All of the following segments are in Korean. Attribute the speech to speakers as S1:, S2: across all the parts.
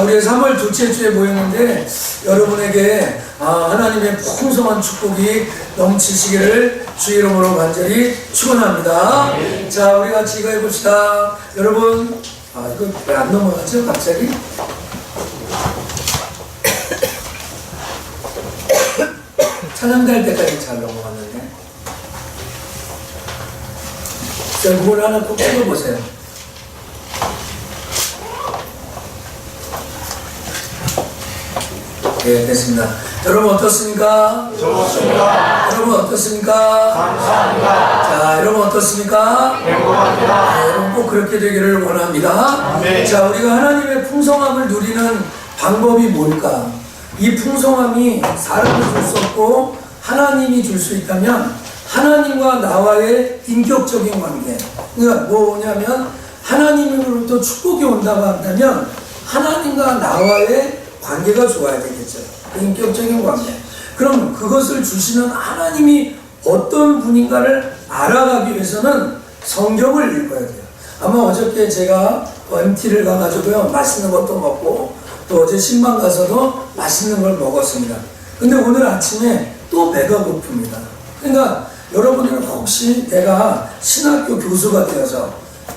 S1: 우리 3월 둘째 주에 모였는데 여러분에게 하나님의 풍성한 축복이 넘치시기를 주 이름으로 간절히 축원합니다. 자, 우리 같이 이거 해봅시다. 여러분, 이거 왜 안 넘어가죠? 갑자기? 찬양될 때까지 잘 넘어갔는데. 자, 그걸 하나 꼭 찍어보세요. 네, 됐습니다. 여러분 어떻습니까?
S2: 좋습니다.
S1: 여러분 어떻습니까?
S2: 감사합니다.
S1: 자, 여러분 어떻습니까?
S2: 행복합니다.
S1: 여러분 꼭 그렇게 되기를 원합니다.
S2: 네.
S1: 자, 우리가 하나님의 풍성함을 누리는 방법이 뭘까? 이 풍성함이 사람이 줄 수 없고 하나님이 줄 수 있다면 하나님과 나와의 인격적인 관계. 그러니까 뭐냐면 하나님으로부터 축복이 온다고 한다면 하나님과 나와의 관계가 좋아야 되겠죠. 인격적인 관계. 그럼 그것을 주시는 하나님이 어떤 분인가를 알아가기 위해서는 성경을 읽어야 돼요. 아마 어저께 제가 MT를 가가지고요, 맛있는 것도 먹고 또 어제 신방 가서도 맛있는 걸 먹었습니다. 근데 오늘 아침에 또 배가 고픕니다. 그러니까 여러분들은 혹시 내가 신학교 교수가 되어서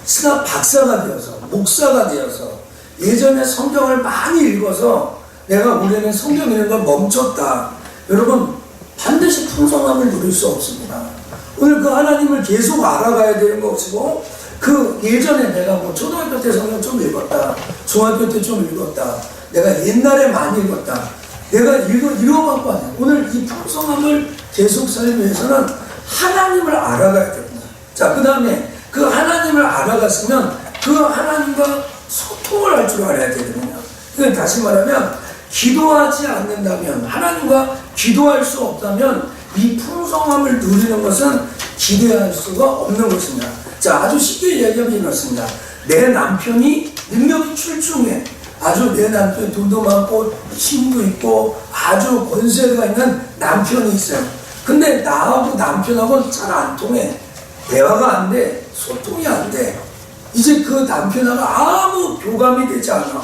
S1: 신학 박사가 되어서 목사가 되어서 예전에 성경을 많이 읽어서 내가 올해는 성경 읽는 걸 멈췄다. 여러분 반드시 풍성함을 누릴 수 없습니다. 오늘 그 하나님을 계속 알아가야 되는 것이고, 그 예전에 내가 뭐 초등학교 때 성경 좀 읽었다, 중학교 때 좀 읽었다, 내가 옛날에 많이 읽었다, 내가 읽어갖고 아니야. 오늘 이 풍성함을 계속 살기 위해서는 하나님을 알아가야 됩니다. 자, 그 다음에 그 하나님을 알아갔으면 그 하나님과 소통을 할 줄 알아야 되거든요. 그러니까 다시 말하면 기도하지 않는다면, 하나님과 기도할 수 없다면 이 풍성함을 누리는 것은 기대할 수가 없는 것입니다. 자, 아주 쉽게 이야기하면 이렇습니다. 내 남편이 능력이 출중해. 아주 내 남편 돈도 많고 힘도 있고 아주 권세가 있는 남편이 있어요. 근데 나하고 남편하고는 잘 안 통해. 대화가 안 돼. 소통이 안 돼. 이제 그 남편하고 아무 교감이 되지 않아.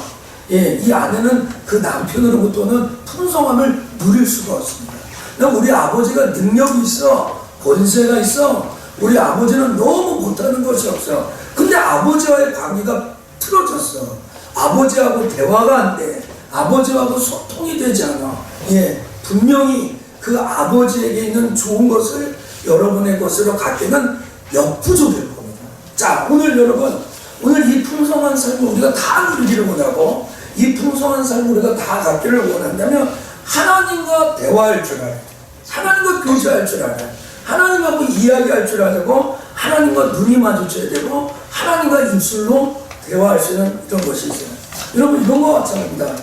S1: 예, 이 아내는 그 남편으로부터는 풍성함을 누릴 수가 없습니다. 우리 아버지가 능력이 있어, 권세가 있어. 우리 아버지는 너무 못하는 것이 없어. 근데 아버지와의 관계가 틀어졌어. 아버지하고 대화가 안 돼. 아버지하고 소통이 되지 않아. 예, 분명히 그 아버지에게 있는 좋은 것을 여러분의 것으로 갖기는 역부족일 겁니다. 자, 오늘 여러분, 오늘 이 풍성한 삶을 우리가 다 누리기를 원하고, 이 풍성한 삶을 우리가 다 갖기를 원한다면 하나님과 대화할 줄 알아야 돼. 하나님과 교제할 줄 알아야 돼. 하나님하고 이야기할 줄 알고, 하나님과 눈이 마주쳐야 되고, 하나님과 입술로 대화할 수 있는 이런 것이 있어요. 여러분, 이런 거 마찬가지입니다.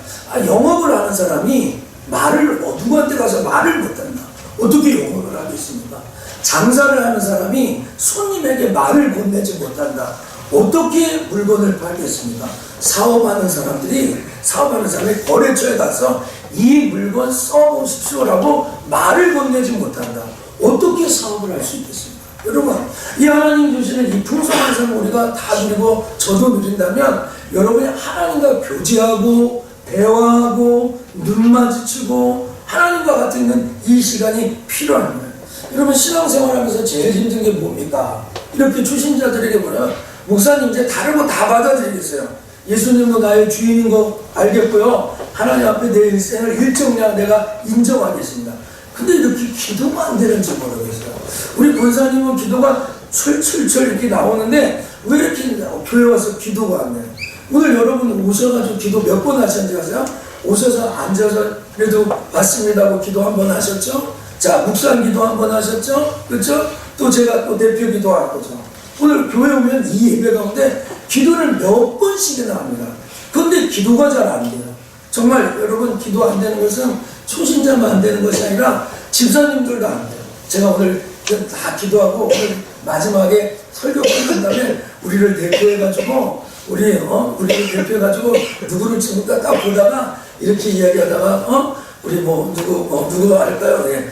S1: 영업을 하는 사람이 누구한테 가서 말을 못한다. 어떻게 영업을 하겠습니까? 장사를 하는 사람이 손님에게 말을 건네지 못한다. 어떻게 물건을 팔겠습니까? 사업하는 사람이 거래처에 가서 이 물건 써보십시오라고 말을 건네지 못한다. 어떻게 사업을 할 수 있겠습니까? 여러분, 이 하나님 주시는 이 풍성한 삶을 우리가 다 누리고 저도 누린다면 여러분이 하나님과 교제하고 대화하고 눈 마주치고 하나님과 같이 있는 이 시간이 필요합니다. 여러분, 신앙생활하면서 제일 힘든 게 뭡니까? 이렇게 초신자들에게 보면 목사님 이제 다른 거 다 받아들이겠어요. 예수님도 나의 주인인 거 알겠고요. 하나님 앞에 내 인생을 일정량 내가 인정하겠습니다. 근데 이렇게 기도가 안 되는지 모르겠어요. 우리 권사님은 기도가 철철철 이렇게 나오는데 왜 이렇게 교회 와서 기도가 안 돼요? 오늘 여러분 오셔가지고 기도 몇 번 하셨는지 아세요? 오셔서 앉아서 그래도 왔습니다 하고 기도 한 번 하셨죠? 자, 묵상 기도 한 번 하셨죠? 그렇죠? 또 제가 또 대표 기도할 거죠. 오늘 교회 오면 이 예배 가운데 기도를 몇 번씩이나 합니다. 그런데 기도가 잘 안 돼요. 정말 여러분, 기도 안 되는 것은 초신자만 안 되는 것이 아니라 집사님들도 안 돼요. 제가 오늘 다 기도하고 오늘 마지막에 설교 끝난 다음에 우리를 대표해가지고 우리를 대표해가지고 누구를 찍을까 딱 보다가 이렇게 이야기하다가 우리 누구 할까요? 예,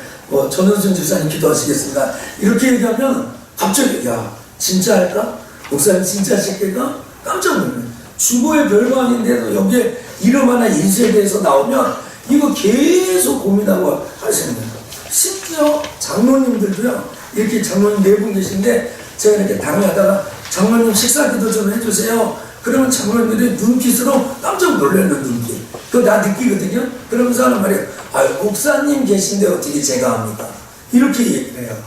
S1: 전은순 집사님 기도하시겠습니다. 이렇게 얘기하면 갑자기 야, 진짜 할까? 목사님 진짜 하실까? 깜짝 놀라요. 주보에 별거 아닌데도 여기에 이름 하나 인쇄에 대해서 나오면 이거 계속 고민하고 하시는 거예요. 심지어 장로님들도요, 이렇게 장로님 4분 계신데 제가 이렇게 당하다가 장로님 식사 기도 좀 해주세요. 그러면 장로님들이 눈빛으로 깜짝 놀라는 눈빛. 그거 나 느끼거든요. 그러면서 하는 말이에요. 아유, 목사님 계신데 어떻게 제가 합니까? 이렇게 얘기를 해요.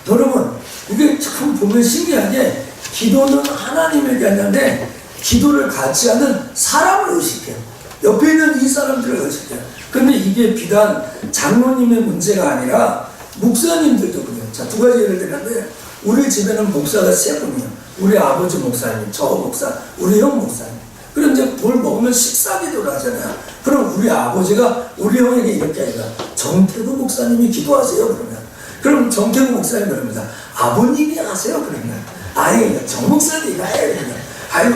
S1: 여러분, 이게 참 보면 신기하게 기도는 하나님에게 하는데 기도를 같이 하는 사람을 의식해요. 옆에 있는 이 사람들을 의식해요. 근데 이게 비단 장로님의 문제가 아니라 목사님들도 그래요. 자, 2가지 예를 들었는데 우리 집에는 목사가 3분이에요. 우리 아버지 목사님, 저 목사, 우리 형 목사님. 그럼 이제 뭘 먹으면 식사 기도를 하잖아요. 그럼 우리 아버지가 우리 형에게 이렇게 하니까 정태구 목사님이 기도하세요 그러면. 그럼 정태구 목사님 그럽니다. 아버님이 하세요 그러면. 아니 정 목사님이 해 그러면. 아니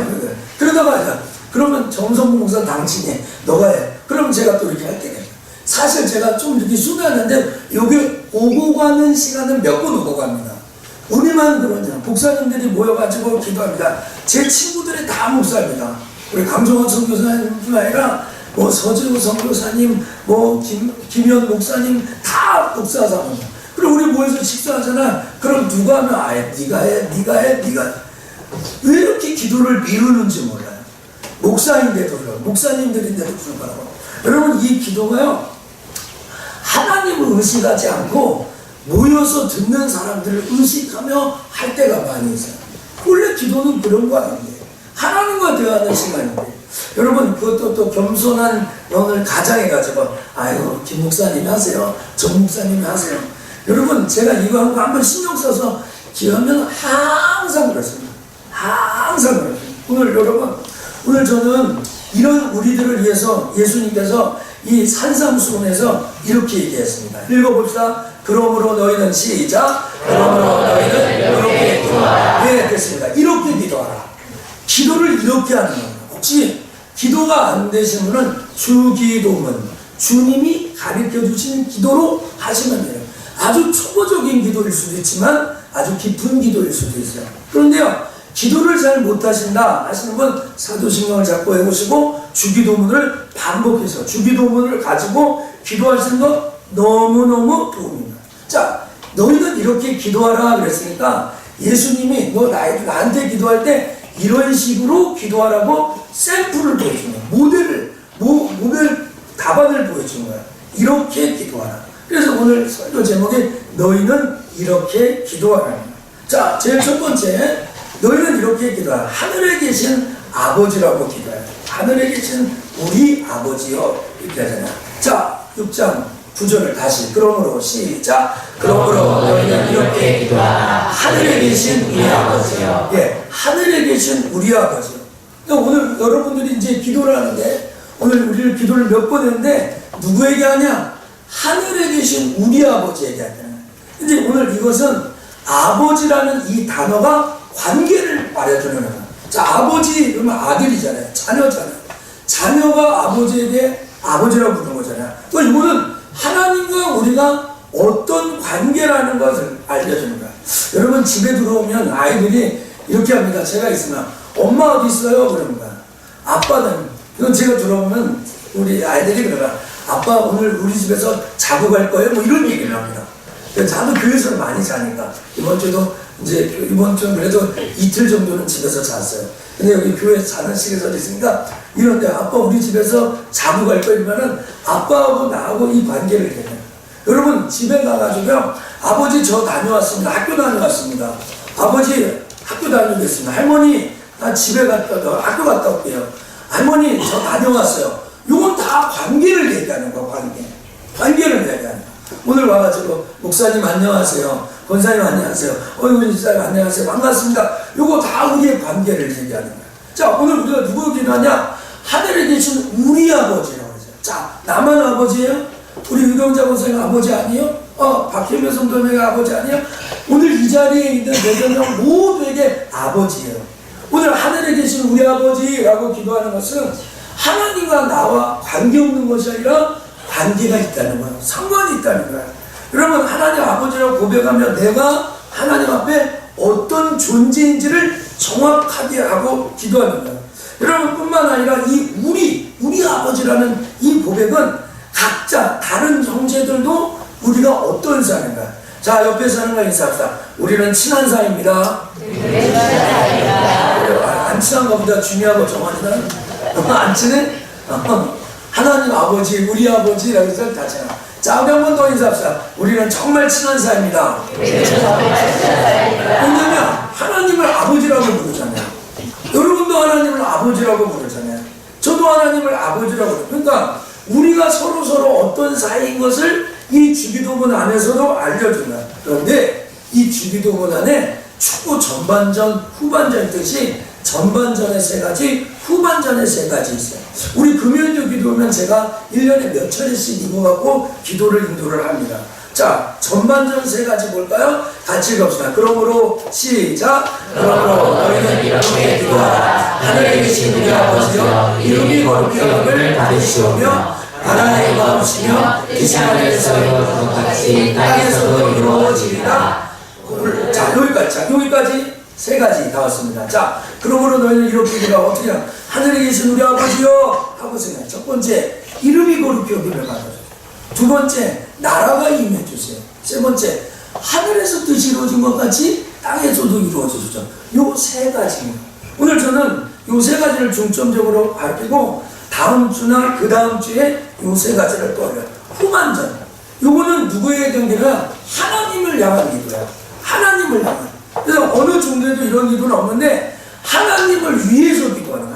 S1: 그러다가 그러면 정성무 목사 당신이 너가 해. 그럼 제가 또 이렇게 할 때가 사실 제가 좀 이렇게 수고하는데 여기 오고 가는 시간은 몇 번 오고 갑니다. 우리만 그러냐. 목사님들이 모여가지고 기도합니다. 제 친구들이 다 목사입니다. 우리 강종원 선교사님뿐 아니라 뭐 서지우 선교사님, 뭐 김현 목사님 다 목사사입니다. 그럼 우리 모여서 식사하잖아. 그럼 누가 하면 아예 네가 해, 네가 해, 네가 해. 왜 이렇게 기도를 미루는지 몰라요. 목사인데도 그래요. 목사님들인데도 불구하고. 여러분 이 기도가요. 하나님을 의식하지 않고 모여서 듣는 사람들을 의식하며 할 때가 많이 있어요. 원래 기도는 그런 거 아닌데 하나님과 대화하는 시간인데 여러분 그것도 또 겸손한 면을 가장해가지고 아이고 김 목사님이 하세요, 정 목사님이 하세요. 여러분 제가 이거 한번 신경 써서 기도하면 항상 그렇습니다. 항상 그렇습니다. 오늘 여러분 오늘 저는 이런 우리들을 위해서 예수님께서 이 산상수훈에서 이렇게 얘기했습니다. 읽어봅시다. 그러므로 너희는 시작. 그러므로 너희는 이렇게 기도하라. 네, 됐습니다. 이렇게 기도하라. 기도를 이렇게 하는 겁니다. 혹시 기도가 안 되신 분은 주기도문, 주님이 가르쳐 주신 기도로 하시면 돼요. 아주 초보적인 기도일 수도 있지만 아주 깊은 기도일 수도 있어요. 그런데요, 기도를 잘 못하신다 하시는 분 사도신경을 잡고 해보시고 주기도문을 반복해서 주기도문을 가지고 기도하시는 거 너무너무 도움입니다. 자, 너희는 이렇게 기도하라 그랬으니까 예수님이 너 나한테 기도할 때 이런 식으로 기도하라고 샘플을 보여준 거야. 모델 답안을 보여준 거야. 이렇게 기도하라. 그래서 오늘 설교 제목이 너희는 이렇게 기도하라. 자, 제일 첫 번째 너희는 이렇게 기도하라. 하늘에 계신 아버지라고 기도해요. 하늘에 계신 우리 아버지요. 이렇게 하잖아요. 자, 6장 9절을 다시 그러므로 시작. 그러므로 너희는 이렇게 기도하라. 하늘에 계신 우리 아버지요. 예, 하늘에 계신 우리 아버지요. 그러니까 오늘 여러분들이 이제 기도를 하는데 오늘 우리를 기도를 몇 번 했는데 누구에게 하냐? 하늘에 계신 우리 아버지에게 하잖아요. 근데 오늘 이것은 아버지라는 이 단어가 관계를 말해주는 거예요. 자, 아버지 그러면 아들이잖아요. 자녀잖아요. 자녀가 아버지에게 아버지라고 부르는 거잖아요. 또 이거는 하나님과 우리가 어떤 관계라는 것을 알려주는 거야. 여러분 집에 들어오면 아이들이 이렇게 합니다. 제가 있으면 엄마 어디 있어요? 그러는 거야. 아빠는 이건 제가 들어오면 우리 아이들이 그러면 아빠 오늘 우리 집에서 자고 갈 거예요? 뭐 이런 얘기를 합니다. 저도 교회에서 많이 자니까 이번 주도 이제 이번 주는 그래도 이틀 정도는 집에서 잤어요. 근데 여기 교회 자는 시간이 있으니까 이런데 아빠 우리 집에서 자고 갈 거 이러면은 아빠하고 나하고 이 관계를 해요. 여러분 집에 가가지고요 아버지 저 다녀왔습니다. 학교 다녀왔습니다. 아버지 학교 다녀오겠습니다. 할머니 나 집에 학교 갔다 올게요. 할머니 저 다녀왔어요. 이건 다 관계를 얘기하는 거야. 관계를 얘기하는 거야. 오늘 와가지고 목사님 안녕하세요. 권사님 안녕하세요. 어이구 집사님 안녕하세요. 반갑습니다. 요거 다 우리의 관계를 얘기하는 거예요. 자, 오늘 우리가 누구 기도하냐? 하늘에 계신 우리 아버지라고 그러죠. 자, 나만 아버지예요? 우리 유경자 권사님 아버지 아니에요? 박혜명 성도님의 아버지 아니에요? 오늘 이 자리에 있는 4명 모두에게 아버지예요. 오늘 하늘에 계신 우리 아버지라고 기도하는 것은 하나님과 나와 관계없는 것이 아니라 관계가 있다는 거예요. 상관이 있다는 거예요. 여러분 하나님 아버지라고 고백하면 내가 하나님 앞에 어떤 존재인지를 정확하게 하고 기도하는 거예요. 여러분 뿐만 아니라 이 우리 아버지라는 이 고백은 각자 다른 형제들도 우리가 어떤 사람인가. 자, 옆에 사람과 인사합시다. 우리는 친한 사이입니다. 안 친한 것보다 중요하고 정확하다. 안 친해? 하나님 아버지, 우리 아버지라고 해서 다 친하. 자, 한 번 더 인사합시다. 우리는 정말 친한 사이입니다. 왜냐면 하나님을 아버지라고 부르잖아요. 여러분도 하나님을 아버지라고 부르잖아요. 저도 하나님을 아버지라고 부르죠. 그러니까 우리가 서로 어떤 사이인 것을 이 주기도문 안에서도 알려준다. 그런데 이 주기도문 안에 축구 전반전, 후반전 뜻이 전반전에 3가지, 후반전에 3가지 있어요. 우리 금요일 기도면 제가 1년에 몇 차례씩 입어갖고 기도를 인도를 합니다. 자, 전반전 3가지 볼까요? 같이 읽읍시다. 그러므로 시작. 그러므로 너희는 이렇게 기도하라. 하늘에 계신 우리 아버지여, 이름이 거룩히 여김을 받으시오며 나라의 마음이시며 뜻이 하늘에서 이루어진 것 같이 땅에서도 이루어지리라. 자, 여기까지 3가지 다 왔습니다. 자, 그러므로 너희는 이렇게 기도하라. 어떻게 하냐? 하늘에 계신 우리 아버지여 하고 생각해. 첫 번째, 이름이 거룩히 여김을 받으소서. 두 번째, 나라가 임해주세요. 세 번째, 하늘에서 뜻이 이루어진 것 같이 땅에서도 이루어져주죠. 요 3가지입니다. 오늘 저는 요 3가지를 중점적으로 밝히고 다음 주나 그 다음 주에 요 3가지를 또 하려고. 후반전. 요거는 누구의 경계가 하나님을 향한 기도야. 하나님을 향한. 그래서 어느 종교에도 이런 기도는 없는데 하나님을 위해서 기도하는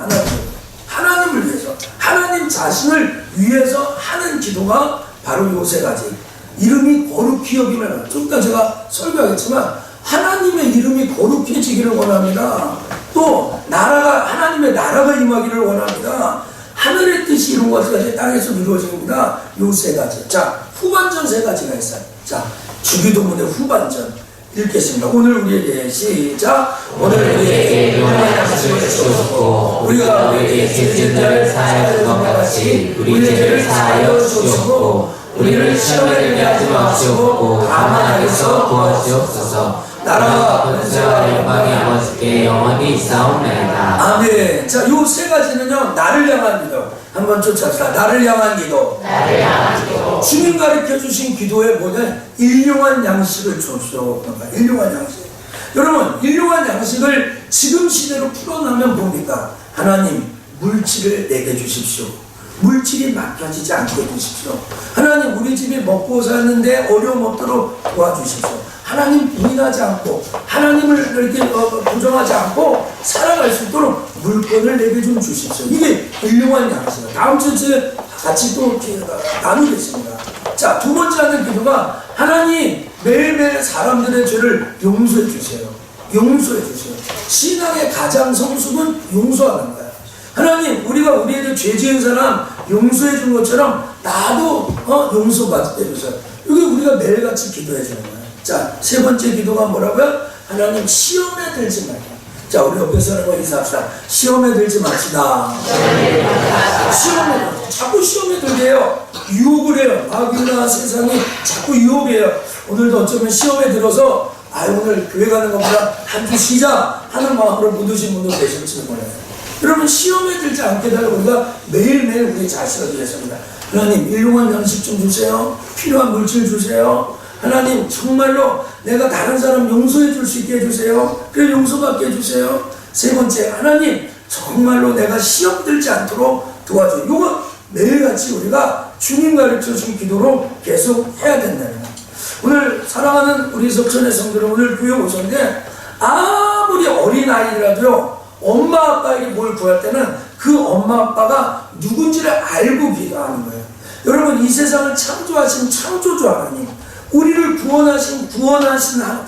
S1: 하나님을 위해서. 하나님 자신을 위해서 하는 기도가 바로 요 3가지. 이름이 거룩히 여기면, 좀 이따 제가 설교하겠지만, 하나님의 이름이 거룩해지기를 원합니다. 또, 하나님의 나라가 임하기를 원합니다. 하늘의 뜻이 이룬 것까지 땅에서 이루어집니다. 요 3가지. 자, 후반전 3가지가 있어요. 자, 주기도문의 후반전. 읽겠습니다. 오늘 우리에게 시작. 오늘 우리에게 영원한 양식을 주옵고 우리가 우리에게 죄진 자를 사하여 준 것 같이 우리 죄를 사하여 주옵고 우리를 시험에 들게 하지 마시옵고 다만 악에서 구하시옵소서. 나라와 권세와 영광이 아버지께 영원히 있사옵나이다. 아멘. 자, 요 3가지는요 나를 향한 기도. 한번 쫓아갑시다. 나를 향한 기도. 주님 가르쳐 주신 기도에 뭐냐? 일용한 양식을 주옵시오. 일용한 양식. 여러분, 일용한 양식을 지금 시대로 풀어나면 뭡니까? 하나님, 물질을 내게 주십시오. 물질이 맡겨지지 않게 해주십시오. 하나님, 우리 집이 먹고 사는데 어려움 없도록 도와주십시오. 하나님 부인하지 않고 하나님을 이렇게 부정하지 않고 살아갈 수 있도록 물건을 내게 좀 주십시오. 이게 일용한 양식이에요. 다음 주에 같이 또 나누겠습니다. 자, 두 번째 하는 기도가 하나님 매일매일 사람들의 죄를 용서해 주세요. 용서해 주세요. 신앙의 가장 성수는 용서하는 거예요. 하나님, 우리가 우리에게 죄 지은 사람 용서해 준 것처럼 나도 용서받게 해주세요. 이게 우리가 매일같이 기도해 주는 거예요. 자, 3번째 기도가 뭐라고요? 하나님, 시험에 들지 말게. 자, 우리 옆에 사람과 인사합시다. 시험에 들지 맙시다. 자꾸 시험에 들게 해요. 유혹을 해요. 마귀나 세상이 자꾸 유혹해요. 오늘도 어쩌면 시험에 들어서 오늘 교회 가는 것보다 한 주 쉬자 하는 마음으로 묻으신 분도 계실지 몰라요. 여러분, 시험에 들지 않게 달라고 우리가 매일매일 우리 자신을 위해서입니다. 하나님, 일용한 양식 좀 주세요. 필요한 물질 주세요. 하나님, 정말로 내가 다른 사람 용서해 줄 수 있게 해주세요. 그래, 용서받게 해주세요. 3번째, 하나님, 정말로 내가 시험 들지 않도록 도와줘요. 이거 매일같이 우리가 주님 가르쳐 준 기도로 계속 해야 된다는 거예요. 오늘 사랑하는 우리 석천의 성도들, 오늘 교회 오셨는데 아무리 어린아이라도요, 엄마 아빠에게 뭘 구할 때는 그 엄마 아빠가 누군지를 알고 기도하는 거예요. 여러분, 이 세상을 창조하신 창조주 하나님, 우리를 구원하신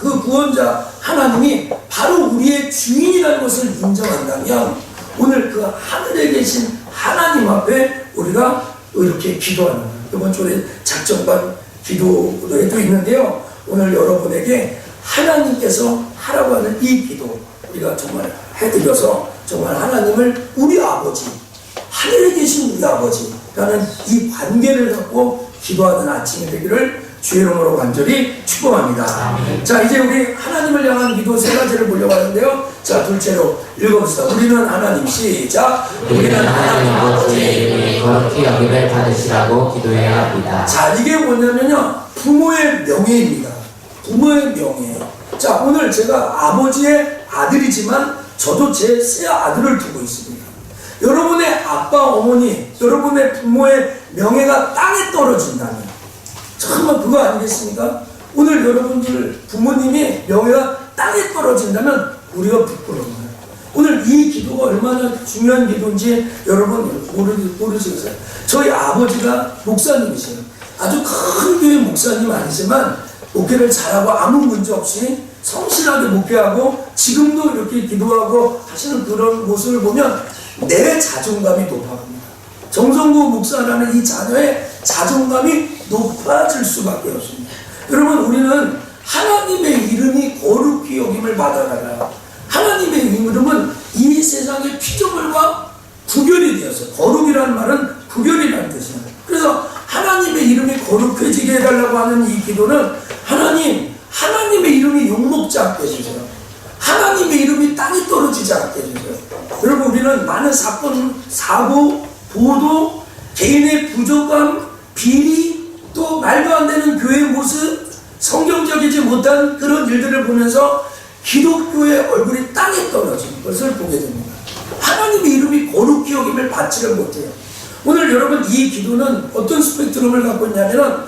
S1: 그 구원자 하나님이 바로 우리의 주인이라는 것을 인정한다면 오늘 그 하늘에 계신 하나님 앞에 우리가 이렇게 기도하는 거예요. 이번 주에 작정반 기도에도 있는데요. 오늘 여러분에게 하나님께서 하라고 하는 이 기도 우리가 정말 해드려서 정말 하나님을 우리 아버지, 하늘에 계신 우리 아버지라는 이 관계를 갖고 기도하는 아침이 되기를 주의 이름으로 간절히 축복합니다. 자, 이제 우리 하나님을 향한 기도 세 가지를 보려고 하는데요. 자, 둘째로 읽어봅시다. 우리는 하나님, 시작.
S2: 우리는 하나님 아버지의 이름이 거룩히 여김을 받으시라고 기도해야 합니다.
S1: 자, 이게 뭐냐면요, 부모의 명예입니다. 부모의 명예. 자, 오늘 제가 아버지의 아들이지만 저도 제 세 아들을 두고 있습니다. 여러분의 아빠, 어머니, 여러분의 부모의 명예가 땅에 떨어진다면 정말 그거 아니겠습니까? 오늘 여러분들 부모님의 명예가 땅에 떨어진다면 우리가 부끄러운 거예요. 오늘 이 기도가 얼마나 중요한 기도인지 여러분 모르시겠어요? 저희 아버지가 목사님이세요. 아주 큰 교회 목사님 아니지만 목회를 잘하고 아무 문제 없이 성실하게 목회하고 지금도 이렇게 기도하고 하시는 그런 모습을 보면 내 자존감이 높아갑니다. 정성구 목사라는 이 자녀의 자존감이 높아질 수밖에 없습니다. 여러분, 우리는 하나님의 이름이 거룩히 여김을 받아가라. 하나님의 이름은 이 세상의 피조물과 구별이 되었어요. 거룩이라는 말은 구별이라는 뜻이에요. 그래서 하나님의 이름이 거룩해지게 해달라고 하는 이 기도는 하나님의 이름이 욕먹지 않게 해주세요. 하나님의 이름이 땅에 떨어지지 않게 해주세요. 여러분, 우리는 많은 사건, 사고, 보도, 개인의 부족함, 비리, 또 말도 안 되는 교회의 모습, 성경적이지 못한 그런 일들을 보면서 기독교의 얼굴이 땅에 떨어지는 것을 보게 됩니다. 하나님의 이름이 거룩히 여김을 받지를 못해요. 오늘 여러분, 이 기도는 어떤 스펙트럼을 갖고 있냐면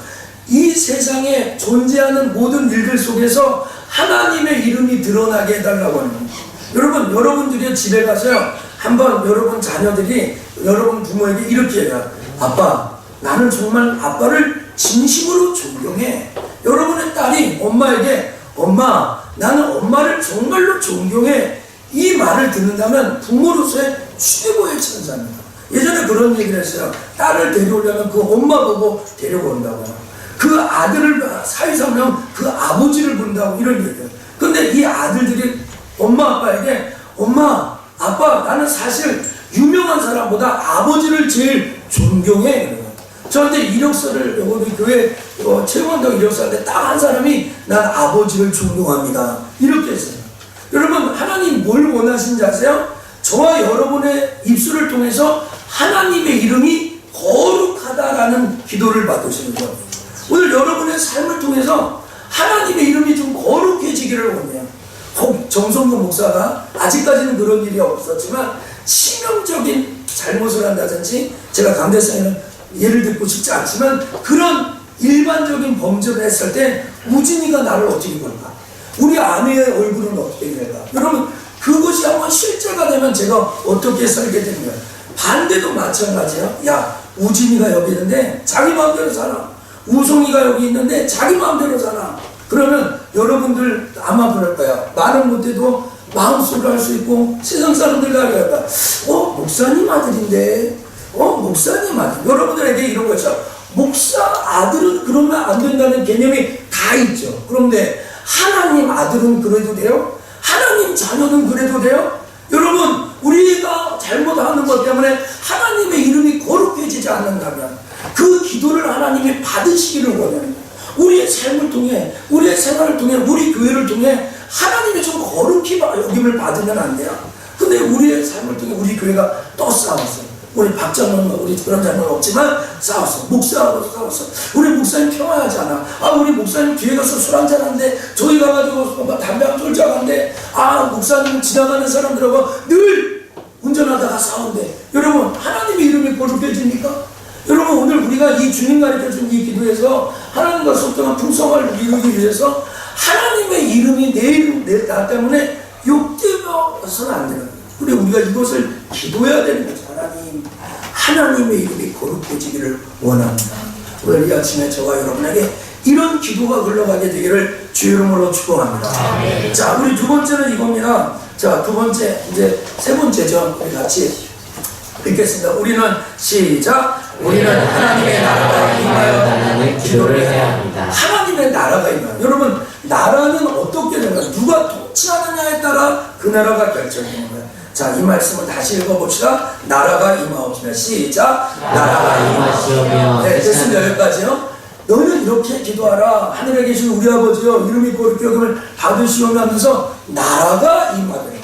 S1: 이 세상에 존재하는 모든 일들 속에서 하나님의 이름이 드러나게 해달라고 하는 거예요. 여러분, 여러분들이 집에 가서요, 한번 여러분 자녀들이 여러분 부모에게 이렇게 해요. 아빠, 나는 정말 아빠를 진심으로 존경해. 여러분의 딸이 엄마에게 엄마, 나는 엄마를 정말로 존경해. 이 말을 듣는다면 부모로서의 최고의 천사입니다. 예전에 그런 얘기를 했어요. 딸을 데려오려면 그 엄마 보고 데려온다고요. 그 아들을 사위사면 그 아버지를 본다고 이런 얘기예요. 근데 이 아들들이 엄마 아빠에게 엄마, 아빠, 나는 사실 유명한 사람보다 아버지를 제일 존경해. 저한테 이력서를 우리 교회 최원덕 이력서인데 딱 한 사람이 난 아버지를 존경합니다. 이렇게 했어요. 여러분, 하나님 뭘 원하시는지 아세요? 저와 여러분의 입술을 통해서 하나님의 이름이 거룩하다라는 기도를 받으시는 거예요. 오늘 여러분의 삶을 통해서 하나님의 이름이 좀 거룩해지기를 원해요. 혹 정성구 목사가 아직까지는 그런 일이 없었지만 치명적인 잘못을 한다든지, 제가 강대상에는 예를 듣고 싶지 않지만 그런 일반적인 범죄를 했을 때 우진이가 나를 어떻게 볼까? 우리 아내의 얼굴은 어떻게 될까? 여러분, 그것이 한번 실제가 되면 제가 어떻게 살게 되는 거예요? 반대도 마찬가지예요. 야, 우진이가 여기 있는데 자기 마음대로 살아. 우송이가 여기 있는데 자기 마음대로 살아. 그러면 여러분들 아마 그럴 거야. 말은 못해도 마음속으로 할 수 있고 세상 사람들과 할까? 목사님 아들인데, 목사님 아들. 여러분들에게 이런 거죠. 목사 아들은 그러면 안 된다는 개념이 다 있죠. 그런데 하나님 아들은 그래도 돼요? 하나님 자녀는 그래도 돼요? 여러분, 우리가 잘못하는 것 때문에 하나님의 이름이 거룩해지지 않는다면 그 기도를 하나님이 받으시기를 원해요. 우리의 삶을 통해, 우리의 생활을 통해, 우리 교회를 통해 하나님이 좀 거룩히 여김을 받으면 안 돼요. 근데 우리의 삶을 통해 우리 교회가 또 싸웠어요. 우리 박장로는 우리 그런 장로는 없지만 싸웠어. 목사하고 싸웠어. 우리 목사님 평화하지 않아. 우리 목사님 뒤에 가서 술 한잔 하는데 저희 가가지고 담배 한 쫄짝 하는데 목사님 지나가는 사람들하고 늘 운전하다가 싸운대. 여러분, 하나님의 이름이 거룩해집니까? 여러분, 오늘 우리가 이 주님 가르쳐준 이 기도에서 하나님과 소통한 풍성을 이루기 위해서 하나님의 이름이 내 이름, 나 때문에 욕되어서는 안 되는 거예요. 그래, 우리가 이것을 기도해야 되는 거죠. 하나님의 이름이 거룩해지기를 원합니다. 오늘 이 아침에 저와 여러분에게 이런 기도가 흘러가게 되기를 주 이름으로 축복합니다. 자, 우리 두 번째는 이겁니다. 자, 두 번째, 이제 세 번째죠. 우리 같이 읽겠습니다. 우리는 시작.
S2: 우리는 하나님의 나라가 임하여 달라는 기도를 해야 합니다.
S1: 하나님의 나라가 임하여. 여러분, 나라는 어떻게 되는가? 누가 통치하느냐에 따라 그 나라가 결정되는 거예요. 자, 이 말씀을 다시 읽어봅시다. 나라가 임하옵시며. 시작.
S2: 나라가 임하시오며.
S1: 네, 됐습니다. 여기까지요. 너희는 이렇게 기도하라. 하늘에 계신 우리 아버지여 이름이 거룩히 여김을 받으시오며 하면서 나라가 임하더라.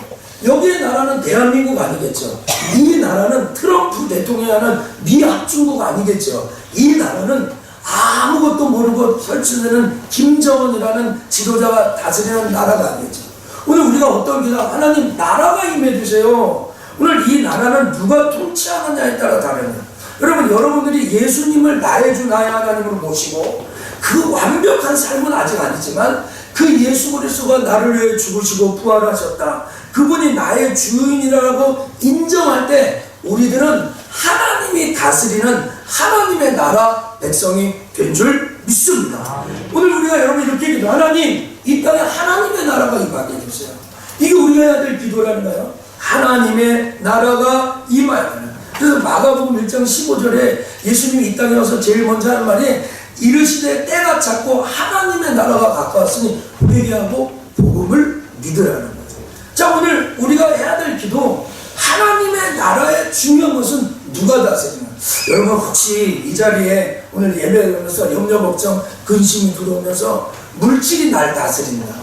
S1: 여기에 나라는 대한민국 아니겠죠. 이 나라는 트럼프 대통령이 하는 미합 중국 아니겠죠. 이 나라는 아무것도 모르고 설치되는 김정은이라는 지도자가 다스리는 나라가 아니겠죠. 오늘 우리가 어떤 기도, 하나님 나라가 임해주세요. 오늘 이 나라는 누가 통치하느냐에 따라 다르냐. 여러분, 여러분들이 예수님을 나의 주 나의 하나님으로 모시고 그 완벽한 삶은 아직 아니지만 그 예수 그리스도가 나를 위해 죽으시고 부활하셨다. 그분이 나의 주인이라고 인정할 때 우리들은 하나님이 다스리는 하나님의 나라 백성이 된 줄 믿습니다. 오늘 우리가 여러분 이렇게 기도, 하나님 이 땅에 하나님의 나라가 임하게 해주세요. 이게 우리가 해야 될 기도라는 거예요. 하나님의 나라가 임하여 하는. 그래서 마가복음 1장 15절에 예수님이 이 땅에 와서 제일 먼저 하는 말이 이르시되 때가 찼고 하나님의 나라가 가까웠으니 회개하고 복음을 믿으라는 거죠. 자, 오늘 우리가 해야 될 기도, 하나님의 나라의 중요한 것은 누가 다스리냐. 여러분 혹시 이 자리에 오늘 예배하면서 염려 걱정 근심이 들어오면서 물질이 날 다스린다,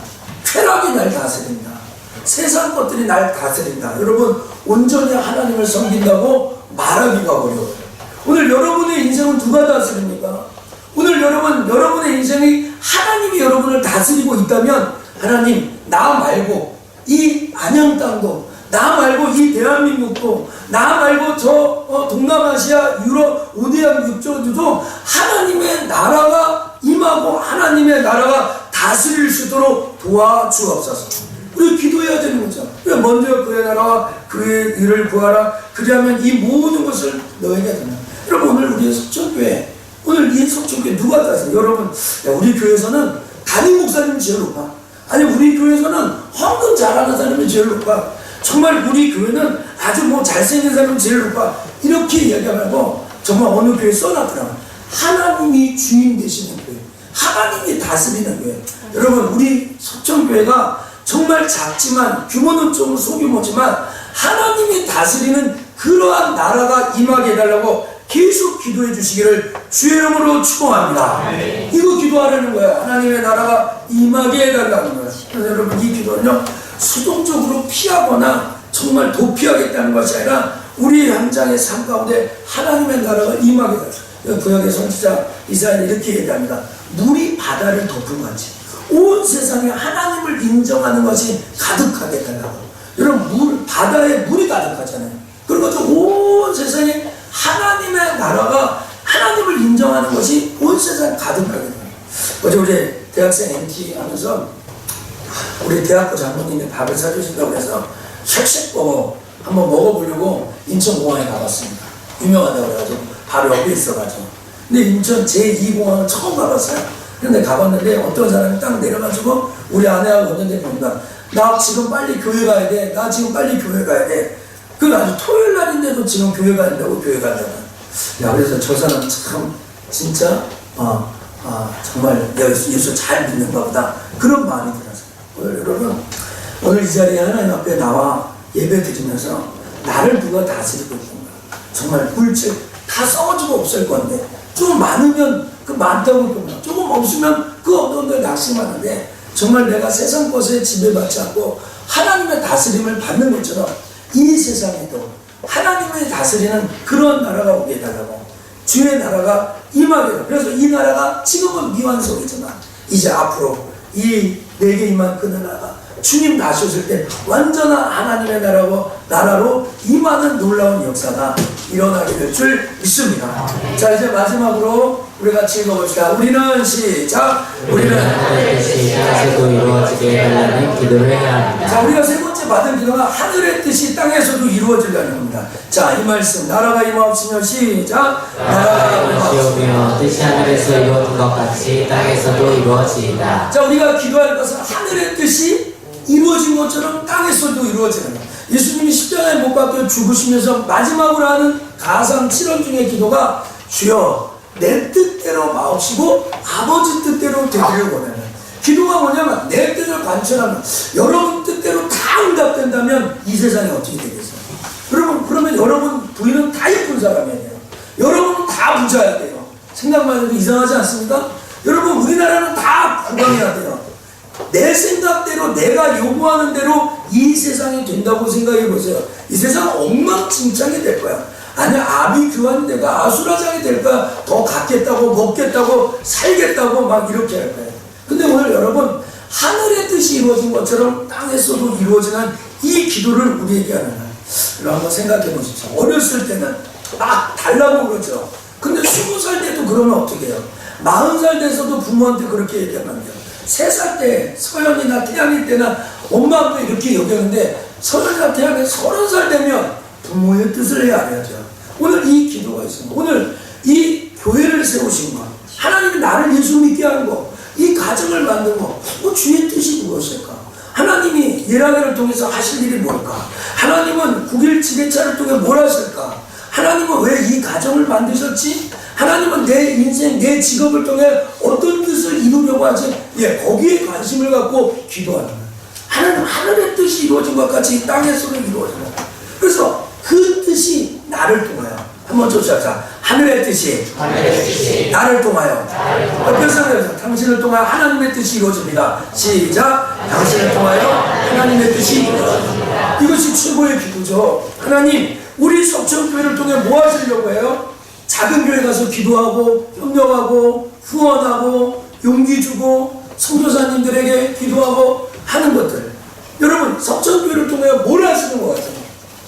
S1: 쾌락이 날 다스린다, 세상 것들이 날 다스린다, 여러분 온전히 하나님을 섬긴다고 말하기가 어려워요. 오늘 여러분의 인생은 누가 다스립니까? 오늘 여러분의 인생이 하나님이 여러분을 다스리고 있다면, 하나님 나 말고 이 안양 땅도, 나 말고 이 대한민국도, 나 말고 저 동남아시아 유럽 오대양 육조도 하나님의 나라가 임하고 하나님의 나라가 다스릴 수 있도록 도와주옵소서. 우리 기도해야 되는 거죠. 먼저 그의 나라와 그의 일을 구하라. 그리하면 이 모든 것을 너에게 주나. 여러분 오늘 우리 석천교회, 오늘 이 석천교회 누가 다스려? 여러분 우리 교회에서는 담임 목사님이 제일 높아. 아니 우리 교회에서는 헌금 잘하는 사람이 제일 높아. 정말 우리 교회는 아주 뭐 잘생긴 사람이 제일 높아. 이렇게 이야기하고 정말 어느 교회에 써놨더라. 하나님이 주인 되시는 교회, 하나님이 다스리는 교회. 여러분 우리 석천교회가 정말 작지만 규모는 좀 소규모지만 하나님이 다스리는 그러한 나라가 임하게 해달라고 계속 기도해 주시기를 주의 이름으로 축복합니다. 이거 기도하라는 거예요. 하나님의 나라가 임하게 해달라는 거예요. 그래서 여러분 이 기도는요 수동적으로 피하거나 정말 도피하겠다는 것이 아니라 우리 현장의 삶 가운데 하나님의 나라가 임하게 해달라는. 구약의 선지자 이사야는 이렇게 얘기합니다. 물이 바다를 덮은 같이 온 세상에 하나님을 인정하는 것이 가득하게 해달라고. 여러분 바다에 물이 가득하잖아요. 그리고 온 세상에 하나님의 나라가, 하나님을 인정하는 것이 온 세상에 가득하게 돼요. 어제 우리 대학생 MT 하면서 우리 대학교 장모님이 밥을 사주신다고 해서 쉑쉑버거 한번 먹어보려고 인천공항에 가봤습니다. 유명하다고 그래가지고 바로 옆에 있어가지고. 근데 인천 제2공항은 처음 가봤어요. 근데 가봤는데 어떤 사람이 딱 내려가지고 우리 아내하고 왔는데 본다. 나 지금 빨리 교회 가야 돼. 나 지금 빨리 교회 가야 돼. 그 아주 토요일 날인데도 지금 교회 간다고 교회 가려고. 야, 그래서 저 사람 참 진짜 정말 예수 잘 믿는가 보다. 그런 마음이 들었어요. 오늘 여러분 오늘 이 자리에 하나님 앞에 나와 예배 드리면서 나를 누가 다스리고 있는가. 정말 물질 다 썩어지고 없을 건데 좀 많으면 그 많다고 그러면 조금 없으면 그 어떤 데 낙심하는데 정말 내가 세상 것에 지배받지 않고 하나님의 다스림을 받는 것처럼 이 세상에도 하나님의 다스리는 그런 나라가 오게 해달라고. 주의 나라가 임하게 해달라고. 그래서 이 나라가 지금은 미완성이지만 이제 앞으로 이 내게 임한 그 나라가 주님 나셨을 때 완전한 하나님의 나라로 임하는 놀라운 역사가 일어나게 될 줄 믿습니다. 자, 이제 마지막으로 우리 같이 읽어봅시다. 우리는 시작. 우리는
S2: 하늘의 뜻이 땅에서도 이루어지게 해달라는 기도를 해야 합니다.
S1: 자, 우리가 세 번째 받은 기도가 하늘의 뜻이 땅에서도 이루어지려는 겁니다. 자, 이 말씀 나라가 임하옵시며 시작.
S2: 나라가 임하옵시며 뜻이 하늘에서 이루어진 것 같이 땅에서도 이루어지이다.
S1: 자, 우리가 기도할 것은 하늘의 뜻이 이루어진 것처럼 땅에서도 이루어지는 거예요. 예수님이 십자가에 못 박혀 죽으시면서 마지막으로 하는 가상 7원 중의 기도가 주여 내 뜻대로 마옵시고 아버지 뜻대로 되기를 원하는 기도가 뭐냐면 내 뜻을 관철하면 여러분 뜻대로 다 응답된다면 이 세상이 어떻게 되겠어요? 여러분 그러면 여러분 부인은 다 예쁜 사람이야 돼요. 여러분은 다 부자야 돼요. 생각만 해도 이상하지 않습니까? 여러분, 우리나라는 다 건강해야 돼요. 내 생각대로 내가 요구하는 대로 이 세상이 된다고 생각해 보세요. 이 세상 엉망진창이 될 거야. 아니, 아비규환이 될까, 아수라장이 될까, 더 갖겠다고, 먹겠다고, 살겠다고 막 이렇게 할 거예요. 근데 오늘 여러분, 하늘의 뜻이 이루어진 것처럼 땅에서도 이루어지는 이 기도를 우리에게 하는 거예요. 여러분 한번 생각해 보십시오. 어렸을 때는 막 달라고 그러죠. 근데 20살 때도 그러면 어떻게 해요? 40살 돼서도 부모한테 그렇게 얘기하면 안 돼요. 3살 때 서연이나 태양이 때나 엄마도 이렇게 여겼는데 서연이나 태양이 30살 되면 부모의 뜻을 해야 알아야죠. 오늘 이 기도가 있습니다. 오늘 이 교회를 세우신 것, 하나님이 나를 예수 믿게 하는 것, 이 가정을 만든 것, 주의 뜻이 무엇일까? 하나님이 예라회를 통해서 하실 일이 뭘까? 하나님은 9일 지게차를 통해 뭘 하실까? 하나님은 왜 이 가정을 만드셨지? 하나님은 내 인생, 내 직업을 통해 어떤 뜻을 이루려고 하지? 거기에 관심을 갖고 기도하는 거예요. 하나님, 하늘의 뜻이 이루어진 것 같이 이 땅에서도 이루어진 거예요. 그래서 그 뜻이 나를 통하여, 한번 쫓아자. 하늘의 뜻이 나를 통하여, 옆에서 당신을 통하여 하나님의 뜻이 이루어집니다. 시작. 당신을 통하여 하나님의 뜻이 이루어집니다. 이것이 최고의 기도죠. 하나님, 우리 석천교회를 통해 뭐 하시려고 해요? 작은 교회 가서 기도하고 협력하고 후원하고 용기 주고 선교사님들에게 기도하고 하는 것들, 여러분 석천교회를 통해 뭘 하시는 것 같아요?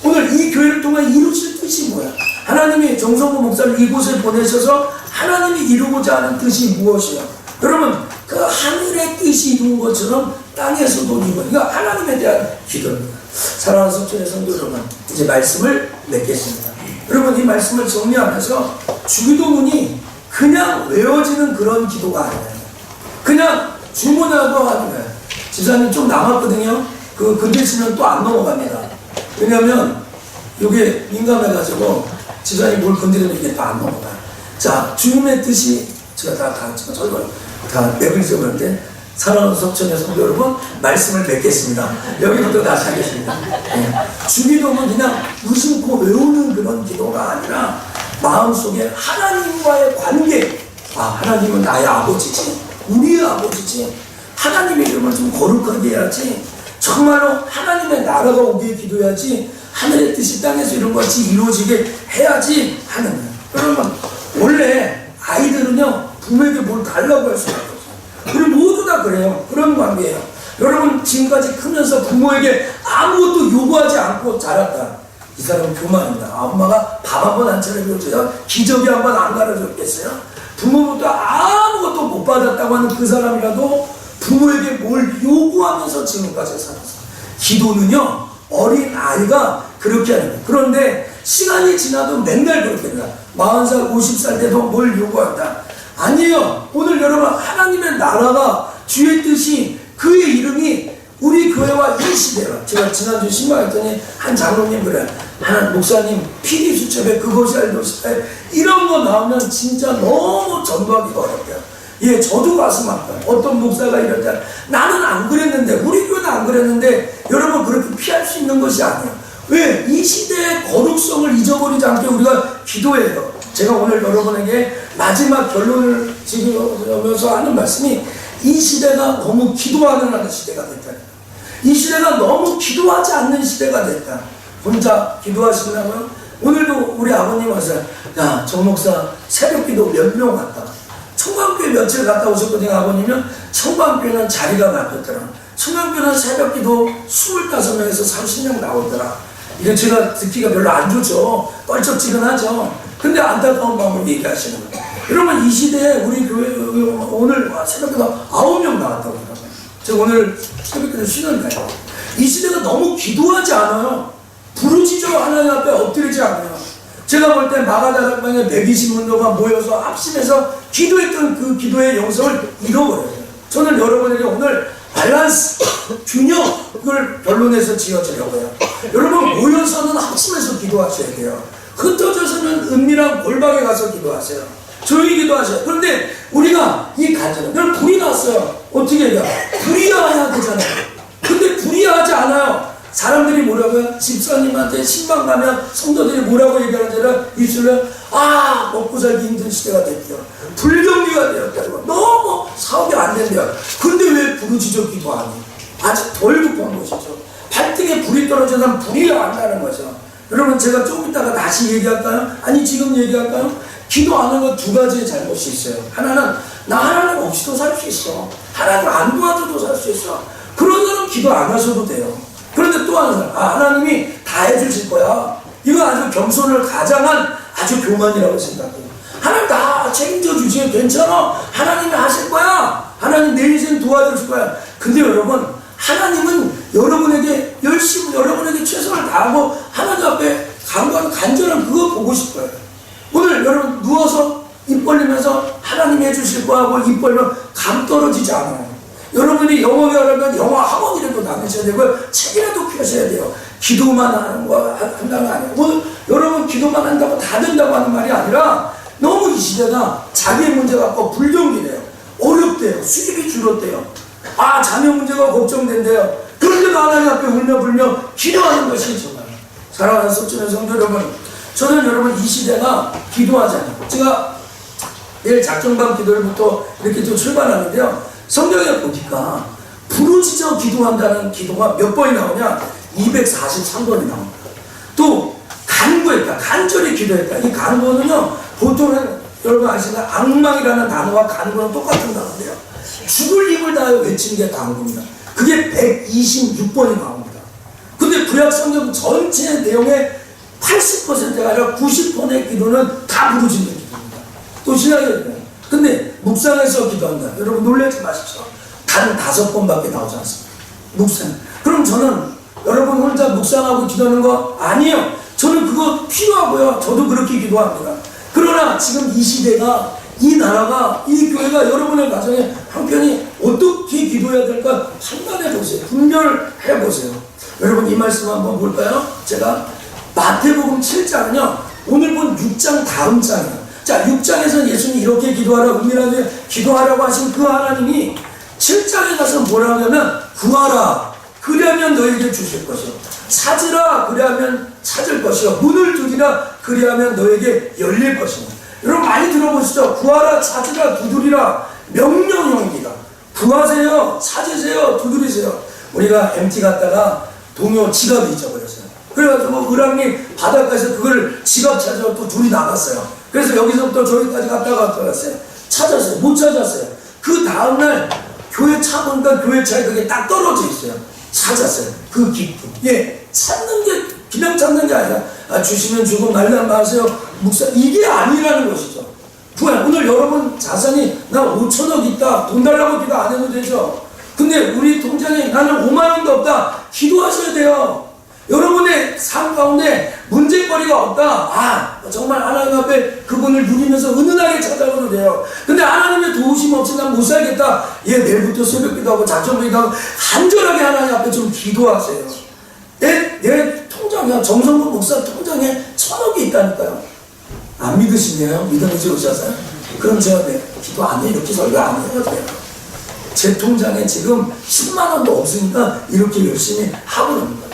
S1: 오늘 이 교회를 통해 이루실 뜻이 뭐야? 하나님이 정성호 목사를 이곳에 보내셔서 하나님이 이루고자 하는 뜻이 무엇이야? 여러분, 그 하늘의 뜻이 이룬 것처럼 땅에서도 이루어지는, 그러니까 하나님에 대한 기도입니다. 사랑하는 석천의 성도 여러분, 이제 말씀을 맺겠습니다. 여러분, 이 말씀을 정리하면서 주기도문이 그냥 외워지는 그런 기도가 아니에요. 그냥 주문하고 하는 거예요. 집사님 좀 남았거든요. 그 건드시면 또 안 넘어갑니다. 왜냐하면 이게 민감해가지고 집사님 뭘 건드리면 이게 다 안 넘어가요. 자, 주님의 뜻이 제가 다 매글적으로는데, 사랑하는 석천의 성도 여러분, 말씀을 맺겠습니다. 여기부터 다시 하겠습니다. 주기도는 그냥 무심코 외우는 그런 기도가 아니라 마음속에 하나님과의 관계, 하나님은 나의 아버지지, 우리의 아버지지, 하나님의 이름을 좀 거룩하게 해야지, 정말로 하나님의 나라가 오게 기도해야지, 하늘의 뜻이 땅에서 이런 것이 이루어지게 해야지 하는 거예요. 여러분, 원래 아이들은요 부모에게 뭘 달라고 할 수가 없어요. 우리 모두 다 그래요. 그런 관계예요. 여러분, 지금까지 크면서 부모에게 아무것도 요구하지 않고 자랐다, 이 사람은 교만입니다. 엄마가 밥 한 번 안 차려줬어요? 기저귀 한 번 안 갈아줬겠어요? 부모부터 아무것도 못 받았다고 하는 그 사람이라도 부모에게 뭘 요구하면서 지금까지 살았어요. 기도는요 어린 아이가 그렇게 하는 거예요. 그런데 시간이 지나도 맨날 그렇게 합니다. 40살, 50살 돼도 뭘 요구한다. 아니에요. 오늘 여러분, 하나님의 나라가, 주의 뜻이, 그의 이름이 우리 교회와 이 시대가, 제가 지난주 신방했더니 한 장로님 그래, 하나님 목사님 PD 수첩에 그것이 알도시에 이런 거 나오면 진짜 너무 전도하기가 어렵대요. 저도 가슴 아파요. 어떤 목사가 이랬다. 나는 안 그랬는데, 우리 교회는 안 그랬는데, 여러분 그렇게 피할 수 있는 것이 아니에요. 왜? 이 시대의 거룩성을 잊어버리지 않게 우리가 기도해요. 제가 오늘 여러분에게 마지막 결론을 지으면서 하는 말씀이, 이 시대가 너무 기도하는 시대가 됐다. 이 시대가 너무 기도하지 않는 시대가 됐다. 혼자 기도하시려면, 오늘도 우리 아버님 와서, 야, 정 목사 새벽 기도 몇 명 왔다. 청방교회 며칠 갔다 오셨거든요. 아버님은 청방교회는 자리가 막혔더라. 청방교회는 새벽 기도 25명에서 30명 나오더라. 이거 제가 듣기가 별로 안 좋죠. 껄쩍지근하죠. 근데 안타까운 마음을 얘기하시는 거예요. 여러분, 이 시대에 우리 교회 오늘 새벽기도 9명 나왔다고 그러더라고요. 제가 오늘 새벽기도 쉬는 날이에요. 이 시대가 너무 기도하지 않아요. 부르짖어 하나님 앞에 엎드리지 않아요. 제가 볼 때 마가다락방에 120문도가 모여서 합심해서 기도했던 그 기도의 영성을 잃어버려요. 저는 여러분에게 오늘 밸런스, 균형을 변론해서 지어주려고 해요. 여러분, 모여서는 합심해서 기도하셔야 돼요. 흩어져서는 은밀한 골방에 가서 기도하세요. 조용히 기도하세요. 그런데 우리가 이 가정은, 불이 났어요. 어떻게 해요? 불이야해야 되잖아요. 근데 불이야하지 않아요. 사람들이 뭐라고요? 집사님한테 신방 가면 성도들이 뭐라고 얘기하는지를 입술로 먹고 살기 힘든 시대가 됐대요. 불경기가 되었다고. 너무 사업이 안 된대요. 근데 왜 부르짖어 기도하니? 아직 덜 급한 것이죠. 발등에 불이 떨어져서 불이 안 나는 거죠. 여러분 제가 조금 있다가 다시 얘기할까요? 아니 지금 얘기할까요? 기도 안 하는 건 두 가지의 잘못이 있어요. 하나는 나 하나님 없이도 살 수 있어. 하나님 안 도와줘도 살 수 있어. 그런 사람 기도 안 하셔도 돼요. 그런데 또 하는 사람 하나님이 다 해주실 거야. 이거 아주 겸손을 가장한 아주 교만이라고 생각해요. 하나님 다 책임져 주지 괜찮아. 하나님이 하실 거야. 하나님 내 인생 도와줄 거야. 근데 여러분 하나님은 여러분에게 열심히 여러분에게 최선을 다하고 하나님 앞에 간구하는 간절한 그거 보고 싶어요. 오늘 여러분 누워서 입 벌리면서 하나님이 해주실 거 하고 입 벌리면 감 떨어지지 않아요. 여러분이 영어 배우려면 영어 학원이라도 다니셔야 되고 책이라도 펴셔야 돼요. 기도만 하는 거 한다는 거 아니에요. 오늘 여러분 기도만 한다고 다 된다고 하는 말이 아니라 너무 이 시대가 자기의 문제 갖고 불경기래요. 어렵대요. 수입이 줄었대요. 자녀 문제가 걱정된대요. 그런데도 하나님 앞에 울며 불며 기도하는 것이 정말 사랑하는 석천의 성도 여러분, 저는 여러분 이 시대가 기도하잖아요. 제가 내일 작정밤 기도를부터 이렇게 또 출발하는데요. 성경에 보니까 부르짖어 기도한다는 기도가 몇 번이 나오냐? 243번이 나옵니다. 또 간구했다, 간절히 기도했다. 이 간구는요 보통은 여러분 아시나 악망이라는 단어와 간구는 똑같은 단어인데요. 죽을 힘을 다하여 외치는 게 간구입니다. 그게 126번이 나옵니다. 근데 구약 성경 전체 내용의 80%가 아니라 90%의 기도는 다 부르짖는 기도입니다. 또 신약에 근데 묵상해서 기도한다. 여러분 놀라지 마십시오. 단 5번밖에 나오지 않습니다. 묵상. 그럼 저는 여러분 혼자 묵상하고 기도하는 거 아니에요. 저는 그거 필요하고요. 저도 그렇게 기도합니다. 그러나 지금 이 시대가 이 나라가 이 교회가 여러분의 가정에 한편이 어떻게 기도해야 될까 판단해 보세요. 분별해 보세요. 여러분 이 말씀 한번 볼까요? 제가 마태복음 7장은요 오늘 본 6장 다음 장이에요. 자 6장에서는 예수님이 이렇게 기도하라 은밀하게 기도하라고 하신 그 하나님이 7장에 가서 뭐라고 하냐면 구하라 그리하면 너에게 주실 것이요 찾으라 그리하면 찾을 것이요 문을 두드리라 그리하면 너에게 열릴 것입니다. 여러분 많이 들어보시죠. 구하라 찾으라 두드리라 명령형입니다. 구하세요 찾으세요 두드리세요. 우리가 MT 갔다가 동요 지갑이 잊어버렸어요. 그래가지고 을왕리 바닷가에서 그걸 지갑 찾아서 또 둘이 나갔어요. 그래서 여기서부터 저기까지 갔다가 들어갔어요. 찾았어요. 못 찾았어요. 그 다음날 교회 차 보니까 교회 차에 그게 딱 떨어져 있어요. 찾았어요. 그 기쁨. 예, 찾는 게 그냥 찾는 게 아니라 주시면 주고 말란 마세요. 묵사 이게 아니라는 것이죠. 오늘 여러분 자산이 나 5천억 있다. 돈 달라고 기도 안 해도 되죠. 근데 우리 통장에 나는 5만 원도 없다. 기도하셔야 돼요. 여러분의 삶 가운데 문제거리가 없다. 정말 하나님 앞에 그분을 누리면서 은은하게 찾아가도 돼요. 근데 하나님의 도우심 없이 난 못 살겠다. 내일부터 새벽 기도하고 작정 기도하고 간절하게 하나님 앞에 좀 기도하세요. 내 통장에 정성근 목사 통장에 1,000억이 있다니까요. 안 믿으시네요. 믿음이 오셔서요. 그럼 제가 기도 안 해. 이렇게 설교 안 해도 돼요. 제 통장에 지금 10만 원도 없으니까 이렇게 열심히 하고 있는 거예요.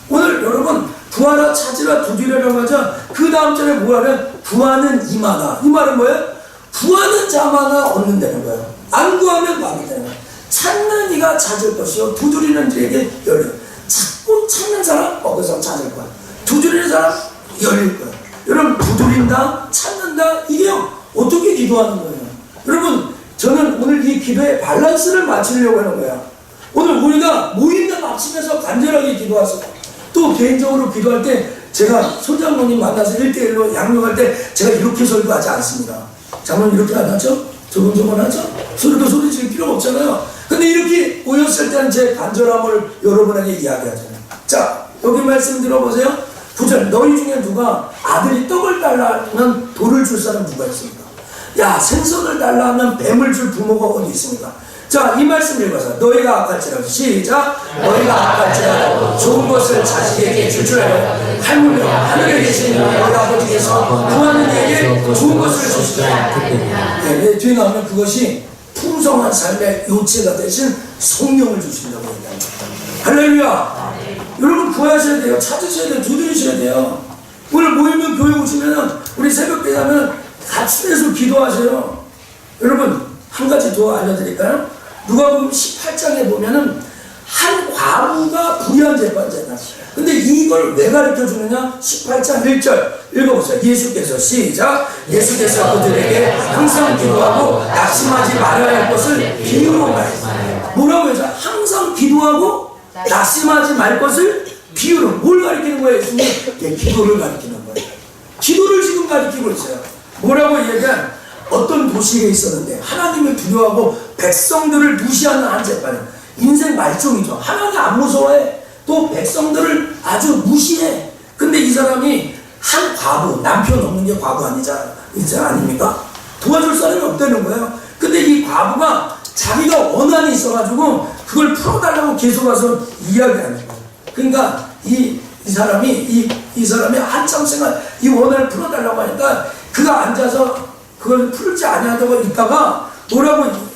S1: 오늘 여러분 구하라 찾으라 두드리라고 하자. 그 다음 절에 뭐하면 구하는 이마다. 이 말은 뭐예요? 구하는 자마다 얻는다는 거예요. 안 구하면 막이 되는 거예요. 찾는 이가 찾을 것이요 두드리는 이에게 열려. 찾고 찾는 사람 거기서 찾을 거야. 두드리는 사람 열릴 거야. 여러분 두드린다 찾는다 이게요 어떻게 기도하는 거예요? 여러분 저는 오늘 이 기도의 밸런스를 맞추려고 하는 거야. 오늘 우리가 모임당 아침에서 간절하게 기도하세요. 또 개인적으로 기도할 때 제가 손장모님 만나서 1대1로 양육할 때 제가 이렇게 설교하지 않습니다. 장모님 이렇게 안 하죠? 조곤조곤 하죠? 소리 질 필요가 없잖아요. 근데 이렇게 모였을 때는 제 간절함을 여러분에게 이야기하잖아요. 자 여기 말씀 들어보세요. 9절 너희 중에 누가 아들이 떡을 달라 하면 돌을 줄 사람 누가 있습니까? 생선을 달라 하면 뱀을 줄 부모가 어디 있습니까? 자, 이 말씀 읽어서 너희가 악할지라도 시작. 너희가 악할지라도 좋은 것을 자식에게 줄 줄 알아요. 할물며 하늘에 계신 너희 아버지께서 구하는 이에게 좋은 것을 주시지 않겠느냐. 뒤에 나오면 그것이 풍성한 삶의 요체가 되신 성령을 주신다고 얘기합니다. 할렐루야. 여러분 구하셔야 돼요. 찾으셔야 돼요. 두드리셔야 돼요. 오늘 모이면 교회 오시면은 우리 새벽에 가면 같이해서 기도하세요. 여러분 한 가지 더 알려드릴까요? 누가복음 18장에 보면은 한 과부가 불의한 재판자다. 근데 이걸 왜 가르쳐 주느냐? 18장 1절 읽어보세요. 예수께서 시작. 예수께서 그들에게 항상 기도하고 낙심하지 말아야 할 것을 비유로 말했어요. 뭐라고 해서 항상 기도하고 낙심하지 말 것을 비유로. 뭘 가르치는 거예요? 예수님? 예, 기도를 가르치는 거예요. 기도를 지금 가르치고 있어요. 뭐라고 얘기한 어떤 도시에 있었는데 하나님을 두려워하고 백성들을 무시하는 한 재판이 인생 말종이죠. 하나님 안 무서워해. 또 백성들을 아주 무시해. 근데 이 사람이 한 과부, 남편 없는 게 과부 아닙니까? 도와줄 사람이 없다는 거예요. 근데 이 과부가 자기가 원한이 있어가지고 그걸 풀어달라고 계속 와서 이야기하는 거예요. 그러니까 이 사람이 한참 생각, 이 원한을 풀어달라고 하니까 그가 앉아서 그걸 풀지 아니하다고 있다가 뭐라고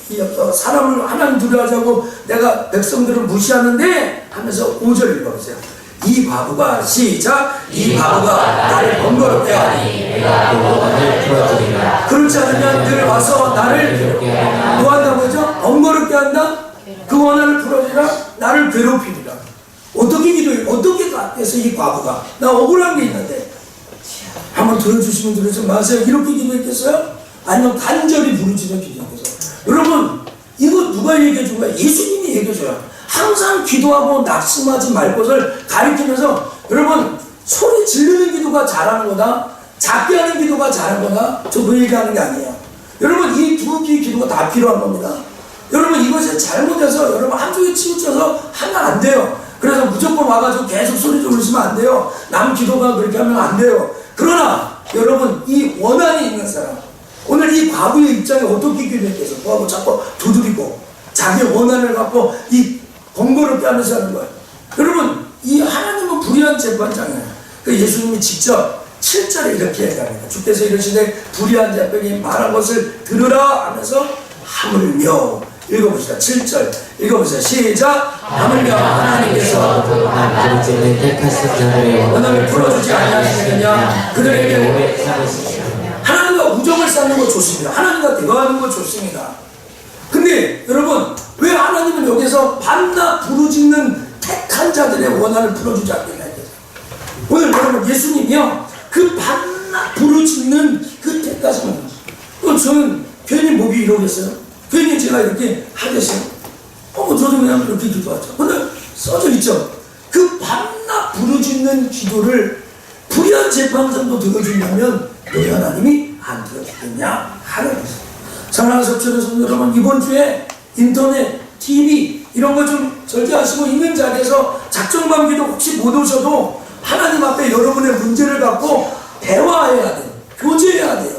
S1: 사람을 하나님 두려워하자고 내가 백성들을 무시하는데 하면서 5절 읽어보세요. 이 과부가 시작. 이 과부가 나를 번거롭게 하니
S2: 내가 그 원한을 풀어주리라.
S1: 그렇지 않으면 늘 와서 나를 뭐 한다고 하죠? 번거롭게 한다? 그 원한을 풀어주리라. 나를 괴롭히리라. 어떻게 기도해? 어떻게 해서 이 과부가 나 억울한 게 있는데 한번 들어주시면 들으지 마세요. 이렇게 기도했겠어요? 아니면 간절히 부르짖어 기도했겠어요? 여러분 이거 누가 얘기해 준 거야? 예수님이 얘기해 줘요. 항상 기도하고 낙심하지 말 것을 가르치면서 여러분 소리 지르는 기도가 잘하는 거다, 작게 하는 기도가 잘하는 거다, 저 그 얘기하는 게 아니에요. 여러분 이 두 개의 기도가 다 필요한 겁니다. 여러분 이것이 잘못해서 여러분 한쪽에 치우쳐서 하면 안 돼요. 그래서 무조건 와가지고 계속 소리 지르시면 안 돼요. 남 기도가 그렇게 하면 안 돼요. 그러나 여러분 이 원한이 있는 사람, 오늘 이 과부의 입장에 어떻게 기도했겠어? 뭐하고 자꾸 두드리고 자기 원한을 갖고 이 번거롭게 하면서 하는 거예요. 여러분 이 하나님은 불의한 재판장이에요. 그 예수님이 직접 7절에 이렇게 얘기합니다. 주께서 이르시되 불의한 재판이 말한 것을 들으라 하면서 하물며 읽어보시다. 7절 읽어보세요. 시작. 하물며 하나님께서
S2: 부르짖는 택하신 자들의
S1: 원한을 풀어주지 아니하시느냐 그들에게
S2: 오래 참으시오.
S1: 하나님과 우정을 쌓는 거 좋습니다. 하나님과 대화하는 거 좋습니다. 근데 여러분 왜 하나님은 여기서 밤낮 부르짖는 택한 자들의 원한을 풀어주지 않겠냐. 오늘 여러분 예수님이요 그 밤낮 부르짖는 그 택하신 분, 저는 괜히 목이 이러겠어요? 괜히 제가 이렇게 하겠어요? 저도 그냥 이렇게 기도하죠. 근데 써져 있죠. 그 밤낮 부르짖는 기도를 불의한 재판장도 들어준다면 왜 하나님이 안 들어주겠냐 하는 거죠. 사랑하는 석천의 성도 여러분, 이번 주에 인터넷, TV 이런 거 좀 절제하시고 있는 자리에서 작정반기도 혹시 못 오셔도 하나님 앞에 여러분의 문제를 갖고 대화해야 돼요. 교제해야 돼요.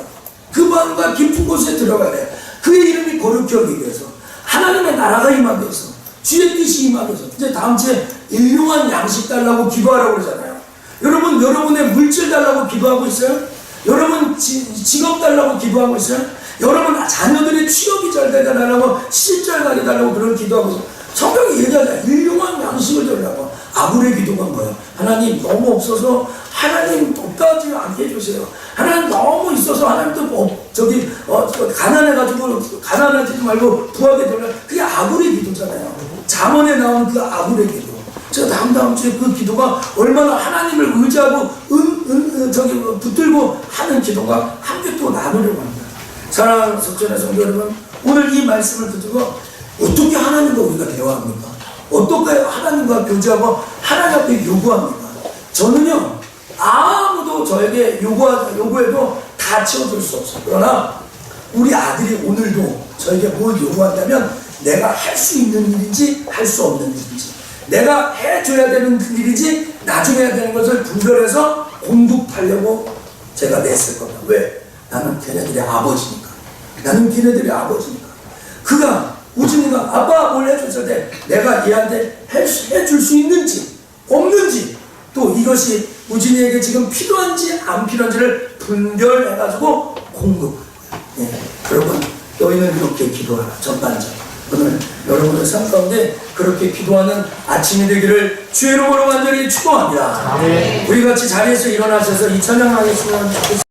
S1: 그 마음과 깊은 곳에 들어가야 돼요. 그의 이름이 거룩히 여기기 위해서, 하나님의 나라가 임하기 위해서, 주의 뜻이 임하기 위해서. 이제 다음 주에 일용한 양식 달라고 기도하라고 그러잖아요. 여러분 여러분의 물질 달라고 기도하고 있어요? 여러분 직업 달라고 기도하고 있어요? 여러분 자녀들의 취업이 잘 되달라고 시집 가게 달라고 그런 기도하고 있어요? 성경이 얘기하잖아요. 일용한 양식을 달라고. 아브의 기도가 뭐예요? 하나님 너무 없어서 하나님 없다지 않게 해주세요. 하나님 너무 있어서 하나님도 가난해가지고 가난하지 말고 부하게 되려. 그게 아브의 기도잖아요. 잠언에 나온 그 아브의 기도. 제가 다음 주에 그 기도가 얼마나 하나님을 의지하고 붙들고 하는 기도가 함께 또 나누려고 합니다. 사랑하는 석전의 성도 여러분, 오늘 이 말씀을 듣고 어떻게 하나님과 우리가 대화합니까? 어떻게 하나님과 교제하고 하나님 앞에 요구합니까? 저는요 아무도 저에게 요구해도 다 채워줄 수 없어요. 그러나 우리 아들이 오늘도 저에게 뭘 요구한다면 내가 할 수 있는 일인지 할 수 없는 일인지, 내가 해줘야 되는 일인지 나중에 해야 되는 것을 분별해서 공급하려고 제가 냈을 겁니다. 왜? 나는 걔네들의 아버지니까. 나는 걔네들의 아버지니까. 그가 우진이가 아빠 뭘 해줬을 때 내가 얘한테 해줄 수 있는지 없는지, 또 이것이 우진이에게 지금 필요한지 안 필요한지를 분별해가지고 공급하는 거예요. 여러분 너희는 이렇게 기도하라. 전반적으로 오늘 여러분의 삶 가운데 그렇게 기도하는 아침이 되기를 주의 이름으로 간절히 축복합니다. 우리 같이 자리에서 일어나셔서 이 찬양하겠습니다.